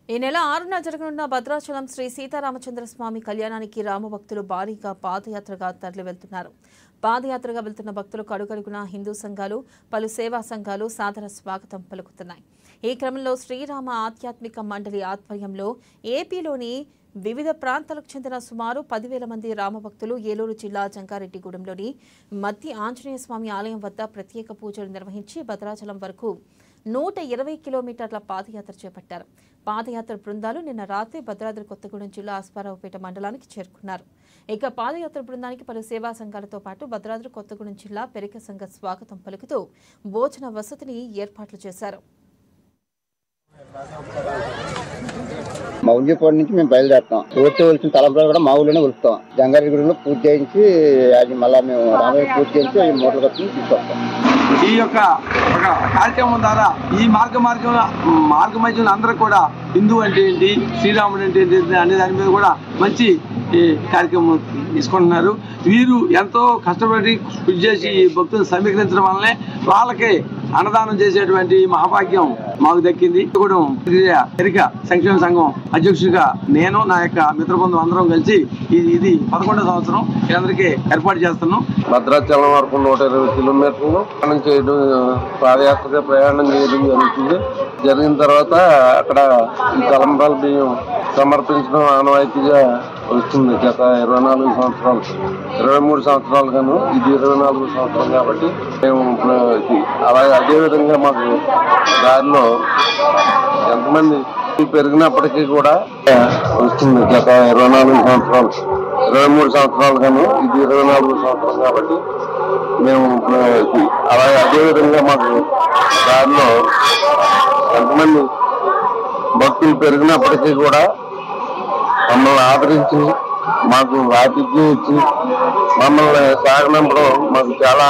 ఈ నెల 6న జరగనున్న భద్రాచలం శ్రీ సీతారామచంద్ర స్వామి కళ్యాణానికి రామభక్తులు భారీగా పాదయాత్రగా తరలి వెళ్తున్నారు. పాదయాత్రగా వెళ్తున్న భక్తులకు అడుగడుగునా హిందూ సంఘాలు, పలు సేవా సంఘాలు సాదర స్వాగతం పలుకుతున్నాయి. ఈ క్రమంలో శ్రీరామ ఆధ్యాత్మిక మండలి ఆధ్వర్యంలో ఏపీలోని వివిధ ప్రాంతాలకు చెందిన సుమారు 10,000 మంది రామభక్తులు ఏలూరు జిల్లా జంగారెడ్డిగూడెంలోని మద్ది ఆంజనేయ స్వామి ఆలయం వద్ద ప్రత్యేక పూజలు నిర్వహించి భద్రాచలం వరకు 120 కిలోమీటర్ల పాదయాత్ర చేపట్టారు. పాదయాత్ర బృందాలు నిన్న రాత్రి భద్రాద్రి కొత్తగూడెం జిల్లా అస్పారావుపేట మండలానికి చేరుకున్నారు. ఇక పాదయాత్ర బృందానికి పలు సేవా సంఘాలతో పాటు భద్రాద్రి కొత్తగూడెం జిల్లా పెరిక సంఘ స్వాగతం పలుకుతూ భోజన వసతిని ఏర్పాట్లు చేశారు. మా ఉల్లిపాడు నుంచి మేము బయలుదేరుతాం. వచ్చి తలంబ్రాలు కూడా మా ఊళ్ళోనే వెళ్తాం. జంగారెడ్డిగూడెంలో పూజ చేయించి అది మళ్ళీ మేము రామయ్య పూజ చేయించి అవి మూటలు కట్టుకుని తీసుకొస్తాం. ఈ యొక్క కార్యక్రమం ద్వారా ఈ మార్గమధ్యంలో అందరూ కూడా హిందూ అంటే ఏంటి, శ్రీరాముడు అంటే ఏంటి అనే దాని మీద కూడా మంచి కార్యక్రమం తీసుకుంటున్నారు. వీరు ఎంతో కష్టపడి కృషి చేసి భక్తులను సమీకరించడం వల్లనే వాళ్ళకి అన్నదానం చేసేటువంటి మహాభాగ్యం మాకు దక్కింది. పెరిక సంక్షేమ సంఘం అధ్యక్షుడిగా నేను, నా యొక్క మిత్రబృందం అందరం కలిసి ఇది 11వ సంవత్సరం అందరికీ ఏర్పాటు చేస్తున్నాం. భద్రాచలం వరకు 120 కిలోమీటర్లు చేయడం పాదయాత్రగా ప్రయాణం చేయడం జరుగుతుంది. జరిగిన తర్వాత అక్కడ తలంబ్రాల బియ్యం సమర్పించడం ఆనవాయితీగా వస్తుంది. గత 24 సంవత్సరాలు 23 సంవత్సరాలు గాను ఇది 24 సంవత్సరం కాబట్టి మేము అలాగే అదేవిధంగా మాకు దారిలో ఎంతమంది పెరిగినప్పటికీ కూడా వస్తుంది. గత 24 సంవత్సరాలు 23 సంవత్సరాలు గాను ఇది 24 సంవత్సరం కాబట్టి మేము అలాగే అదేవిధంగా మాకు దారిలో ఎంతమంది భక్తులు పెరిగినప్పటికీ కూడా మమ్మల్ని ఆదరించి మాకు ఆతిథ్యం ఇచ్చి మమ్మల్ని సాగనంపడం మాకు చాలా